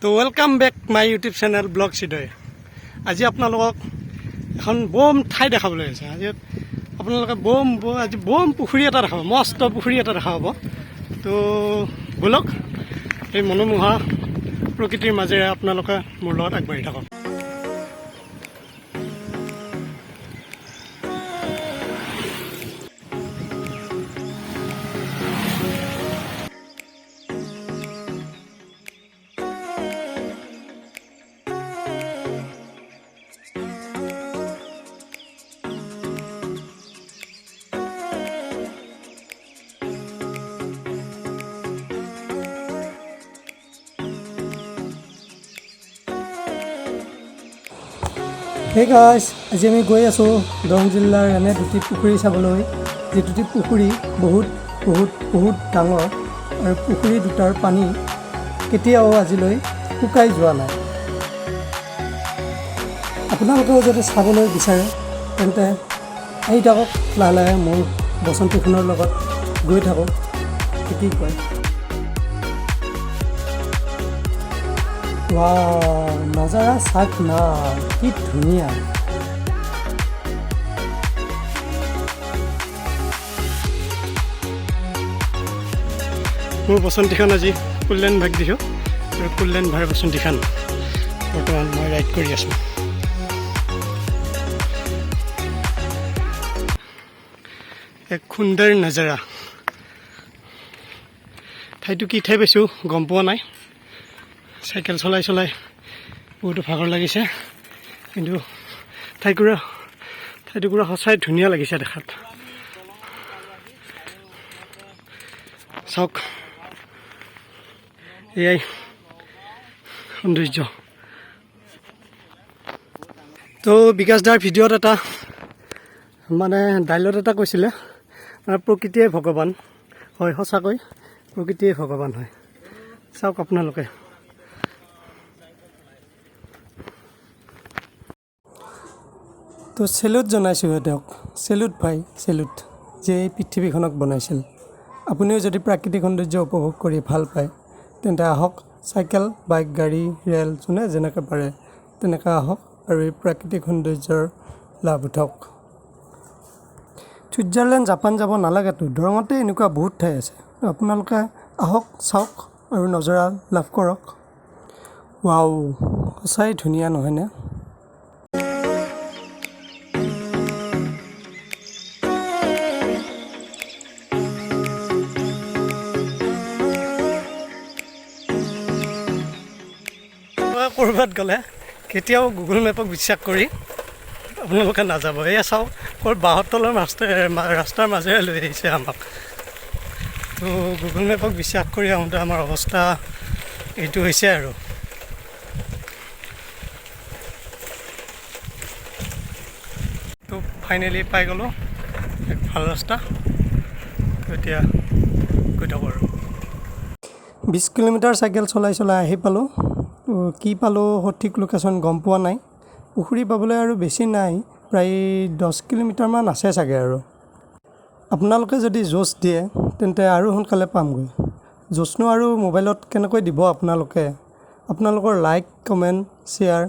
তো welcome back my YouTube channel vlog চিডয়। আজি আপোনালোকক এখন বম ঠাই দেখাবলৈ আছে। আজি আপোনালোকে আজি বম পুখুৰী এটা দেখাব, মস্ত পুখুৰী এটা দেখা পাব। তো ব'লক এই মনোমোহা প্ৰকৃতিৰ মাজেৰে আপোনালোকে মোৰ লগত আগবাঢ়ি থাকক। হে গাইছ, আজি আমি গৈ আছোঁ দৰং জিলাৰ এনে দুটি পুখুৰী চাবলৈ। যি দুটি পুখুৰী বহুত বহুত বহুত ডাঙৰ আৰু পুখুৰী দুটাৰ পানী কেতিয়াও আজিলৈ শুকাই যোৱা নাই। আপোনালোকেও যদি চাবলৈ বিচাৰে তেন্তে আহি থাকক, লাহে লাহে মোৰ বসন্তীখনৰ লগত গৈ থাকক। কি কয়, ৱাও নজাৰা চাক না, কি ধুনীয়া। মোৰ বসন্তীখন আজি কল্যাণ ভাগ দিছোঁ আৰু কল্যাণ ভাইৰ বসন্তীখন বৰ্তমান মই ৰাইড কৰি আছোঁ। এক সুন্দৰ নজাৰা। ঠাইটো কি ঠাই পাইছোঁ গম পোৱা নাই। চাইকেল চলাই চলাই বহুতো ভাগৰ লাগিছে, কিন্তু ঠাইটুকুৰা সঁচাই ধুনীয়া লাগিছে দেখাত। চাওক, এয়াই সৌন্দৰ্য। তো বিকাশ দাৰ ভিডিঅ'ত এটা ডাইলগ এটা কৈছিলে, প্ৰকৃতিয়ে ভগৱান হয়। সঁচাকৈ প্ৰকৃতিয়ে ভগৱান হয়। চাওক আপোনালোকে। তো চেলুট জনাইছোঁ তেওঁক, চেলুট ভাই, চেলুট যে এই পৃথিৱীখনক বনাইছিল। আপুনিও যদি প্ৰাকৃতিক সৌন্দৰ্য উপভোগ কৰি ভাল পায় তেন্তে আহক, চাইকেল, বাইক, গাড়ী, ৰেল যোনে যেনেকৈ পাৰে তেনেকৈ আহক আৰু এই প্ৰাকৃতিক সৌন্দৰ্যৰ লাভ উঠাওক। ছুইজাৰলেণ্ড, জাপান যাব নালাগেতো, দৰঙতে এনেকুৱা বহুত ঠাই আছে। আপোনালোকে আহক, চাওক আৰু নজৰা লাভ কৰক। ৱাও, সঁচাই ধুনীয়া নহয়নে? ক'ৰবাত গ'লে কেতিয়াও গুগল মেপক বিশ্বাস কৰি আপোনালোকে নাযাব। এয়া চাওক, ক'ৰ বাঁহৰ তলৰ ৰাস্তাৰ মাজেৰে লৈ আহিছে আমাক। তো গুগল মেপক বিশ্বাস কৰি আহোঁতে আমাৰ অৱস্থা এইটো হৈছে আৰু। তো ফাইনেলি পাই গ'লোঁ এক ভাল ৰাস্তা। এতিয়া গৈ থাকোঁ আৰু। 20 কিলোমিটাৰ চাইকেল চলাই চলাই আহি পালোঁ। কি পালোঁ সঠিক লোকেশ্যন গম পোৱা নাই। পুখুৰী পাবলৈ আৰু বেছি নাই, প্ৰায় 10 কিলোমিটাৰমান আছে চাগে। আৰু আপোনালোকে যদি জ'চ দিয়ে তেন্তে আৰু সোনকালে পামগৈ। জ'চনো আৰু মোবাইলত কেনেকৈ দিব আপোনালোকে? আপোনালোকৰ লাইক, কমেণ্ট, শ্বেয়াৰ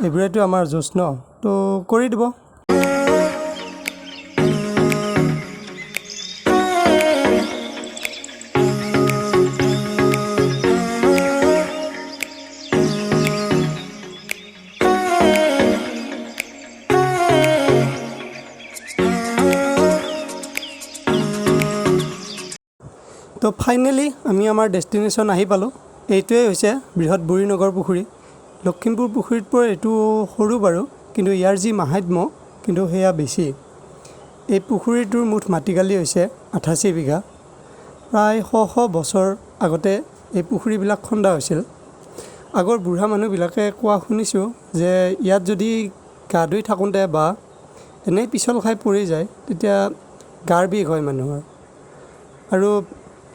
এইবোৰেতো আমাৰ জ'চ ন, তো কৰি দিব। তো ফাইনেলি আমি আমাৰ ডেষ্টিনেশ্যন আহি পালোঁ। এইটোৱে হৈছে বৃহৎ বুঢ়ীনগৰ পুখুৰী। লখিমপুৰ পুখুৰীতকৈ এইটো সৰু বাৰু, কিন্তু ইয়াৰ যি মাহাত্ম্য কিন্তু সেয়া বেছি। এই পুখুৰীটোৰ মুঠ মাটিকালি হৈছে 88 বিঘা। প্ৰায় শ বছৰ আগতে এই পুখুৰীবিলাক খন্দা হৈছিল। আগৰ বুঢ়া মানুহবিলাকে কোৱা শুনিছোঁ যে ইয়াত যদি গা ধুই থাকোঁতে বা এনেই পিছল খাই পৰি যায় তেতিয়া গাৰ বিষ হয় মানুহৰ, আৰু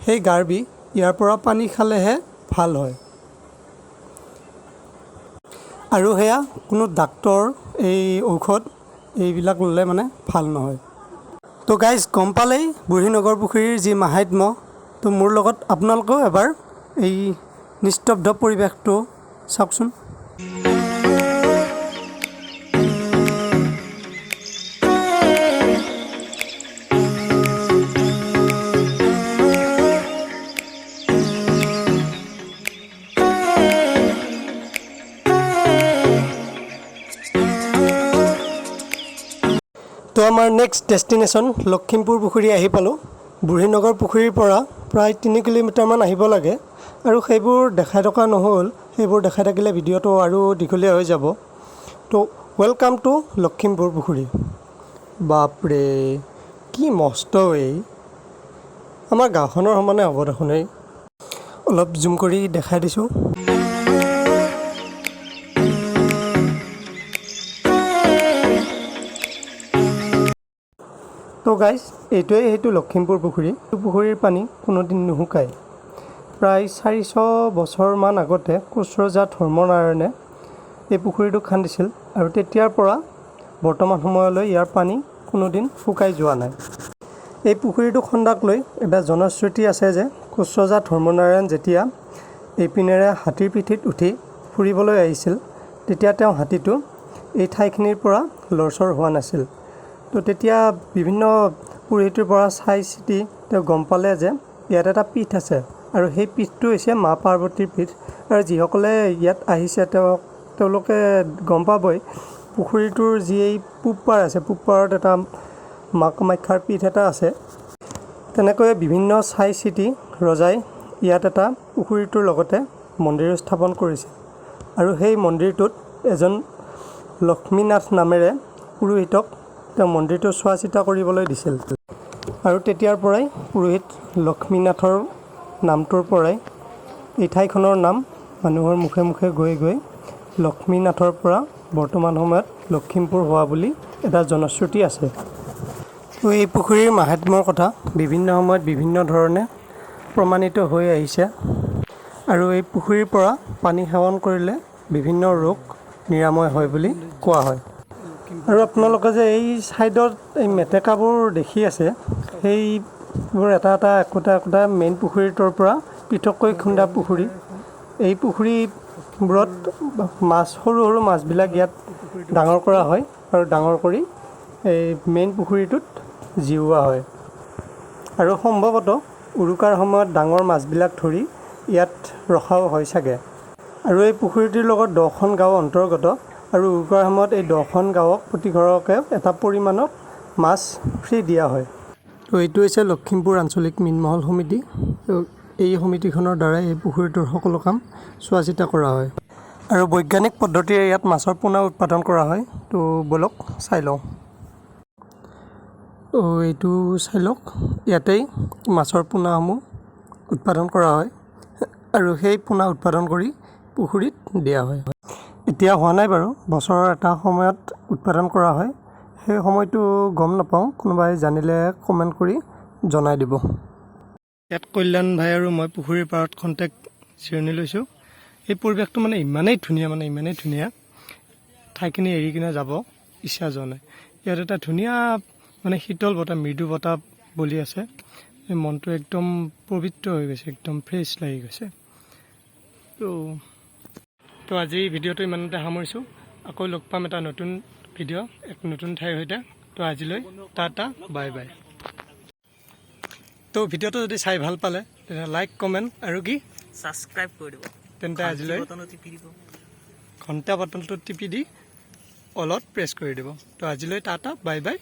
সেই গাৰ বিষ ইয়াৰ পৰা পানী খালেহে ভাল হয়। আৰু সেয়া কোনো ডাক্তৰ এই ঔষধ এইবিলাক ল'লে ভাল নহয়। তো গাইজ, গম পালেই বুঢ়ীনগৰ পুখুৰীৰ যি মাহাত্ম্য। তো মোৰ লগত আপোনালোকেও এবাৰ এই নিস্তব্ধ পৰিৱেশটো চাওকচোন। তো আমাৰ নেক্সট ডেষ্টিনেশ্যন লখিমপুৰ পুখুৰী আহি পালোঁ। বুঢ়ীনগৰ পুখুৰীৰ পৰা প্ৰায় 3 কিলোমিটাৰমান আহিব লাগে আৰু সেইবোৰ দেখাই থকা নহ'ল, সেইবোৰ দেখাই থাকিলে ভিডিঅ'টো আৰু দীঘলীয়া হৈ যাব। তো ৱেলকাম টু লখিমপুৰ পুখুৰী। বাপৰে কি মস্ত এই, আমাৰ গাঁওখনৰ সমানে হ'ব দেখোন। এই অলপ জুম কৰি দেখাই দিছোঁ। তো গাইজ, এইটোৱে সেইটো লখিমপুৰ পুখুৰী। পুখুৰীৰ পানী কোনোদিন নুশুকায়। প্ৰায় 400 বছৰমান আগতে কোচৰজা ধৰ্মনাৰায়ণে এই পুখুৰীটো খান্দিছিল আৰু তেতিয়াৰ পৰা বৰ্তমান সময়লৈ ইয়াৰ পানী কোনোদিন শুকাই যোৱা নাই। এই পুখুৰীটো খন্দাক লৈ এটা জনশ্ৰুতি আছে যে কোচৰজা ধৰ্মনাৰায়ণ যেতিয়া এইপিনেৰে হাতীৰ পিঠিত উঠি ফুৰিবলৈ আহিছিল, তেতিয়া তেওঁ হাতীটো এই ঠাইখিনিৰ পৰা লৰচৰ হোৱা নাছিল। তো তেতিয়া বিভিন্ন পুৰোহিতৰ পৰা চাই চিতি তেওঁ গম পালে যে ইয়াত এটা পীঠ আছে আৰু সেই পীঠটো হৈছে মা পাৰ্বতীৰ পীঠ। আৰু যিসকলে ইয়াত আহিছে তেওঁলোকে গম পাবই পুখুৰীটোৰ যি এই পূব পাৰ আছে, পূব পাৰত এটা মা কামাখ্যাৰ পীঠ এটা আছে। তেনেকৈয়ে বিভিন্ন চাই চিতি ৰজাই ইয়াত এটা পুখুৰীটোৰ লগতে মন্দিৰ স্থাপন কৰিছে আৰু সেই মন্দিৰটোত এজন লক্ষ্মীনাথ নামেৰে পুৰোহিতক তেওঁ মন্দিৰটো চোৱা চিতা কৰিবলৈ দিছিল। আৰু তেতিয়াৰ পৰাই পুৰোহিত লক্ষ্মীনাথৰ নামটোৰ পৰাই এই ঠাইখনৰ নাম মানুহৰ মুখে মুখে গৈ গৈ লক্ষ্মীনাথৰ পৰা বৰ্তমান সময়ত লখিমপুৰ হোৱা বুলি এটা জনশ্ৰুতি আছে। তো এই পুখুৰীৰ মাহাত্ম্যৰ কথা বিভিন্ন সময়ত বিভিন্ন ধৰণে প্ৰমাণিত হৈ আহিছে আৰু এই পুখুৰীৰ পৰা পানী সেৱন কৰিলে বিভিন্ন ৰোগ নিৰাময় হয় বুলি কোৱা হয়। আৰু আপোনালোকে যে এই ছাইডত এই মেটেকাবোৰ দেখি আছে, সেইবোৰ এটা একোটা মেইন পুখুৰীটোৰ পৰা পৃথককৈ খুন্দা পুখুৰী। এই পুখুৰীবোৰত মাছ, সৰু সৰু মাছবিলাক ইয়াত ডাঙৰ কৰা হয় আৰু ডাঙৰ কৰি এই মেইন পুখুৰীটোত জিওৱা হয়। আৰু সম্ভৱতঃ উৰুকাৰ সময়ত ডাঙৰ মাছবিলাক ধৰি ইয়াত ৰখাও হয় চাগে। আৰু এই পুখুৰীটোৰ লগত 10খন গাঁও অন্তৰ্গত আৰু উৰুকাৰ সময়ত এই 10খন গাঁৱক প্ৰতি ঘৰকে এটা পৰিমাণত মাছ ফ্ৰী দিয়া হয়। তো এইটো হৈছে লখিমপুৰ আঞ্চলিক মীনমহল সমিতি। এই সমিতিখনৰ দ্বাৰাই এই পুখুৰীটোৰ সকলো কাম চোৱা চিতা কৰা হয় আৰু বৈজ্ঞানিক পদ্ধতিৰে ইয়াত মাছৰ পোনা উৎপাদন কৰা হয়। তো ব'লক চাই লওঁ। তো এইটো চাই লওক, ইয়াতেই মাছৰ পোনাসমূহ উৎপাদন কৰা হয় আৰু সেই পোনা উৎপাদন কৰি পুখুৰীত দিয়া হয়। এতিয়া হোৱা নাই বাৰু, বছৰৰ এটা সময়ত উৎপাদন কৰা হয়। সেই সময়টো গম নাপাওঁ, কোনোবাই জানিলে কমেণ্ট কৰি জনাই দিব। ইয়াত কল্যাণ ভাই আৰু মই পুখুৰীৰ পাৰত খন্তেক জিৰণি লৈছোঁ। এই পৰিৱেশটো ইমানেই ধুনীয়া, ঠাইখিনি এৰি কিনে যাব ইচ্ছা যোৱা নাই। ইয়াত এটা ধুনীয়া শীতল বতাহ, মৃদু বতাহ বলি আছে। এই মনটো একদম পবিত্ৰ হৈ গৈছে, একদম ফ্ৰেছ লাগি গৈছে। তো আজি ভিডিঅ'টো ইমানতে সামৰিছোঁ। আকৌ লগ পাম এটা নতুন ভিডিঅ', এক নতুন ঠাইৰ সৈতে। তো আজিলৈ টাটা, বাই বাই। তো ভিডিঅ'টো যদি চাই ভাল পালে তেন্তে লাইক, কমেণ্ট আৰু কি ছাবস্ক্ৰাইব কৰি দিব। তেন্তে আজিলৈ ঘণ্টা বটনটো টিপি দি অলপ প্ৰেছ কৰি দিব। তো আজিলৈ টাটা, বাই বাই।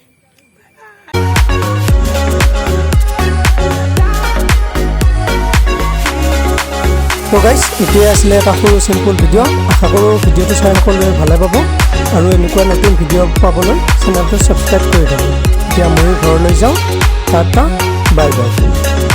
তো গাইজ, এতিয়াই আছিলে এটা সৰু চিম্পুল ভিডিঅ'। আশা কৰোঁ ভিডিঅ'টো চাই সকলোৱে ভালে পাব আৰু এনেকুৱা নতুন ভিডিঅ' পাবলৈ চেনেলটো ছাবস্ক্ৰাইব কৰি থাকক। এতিয়া ময়ো ঘৰলৈ যাওঁ। Tata, bye bye.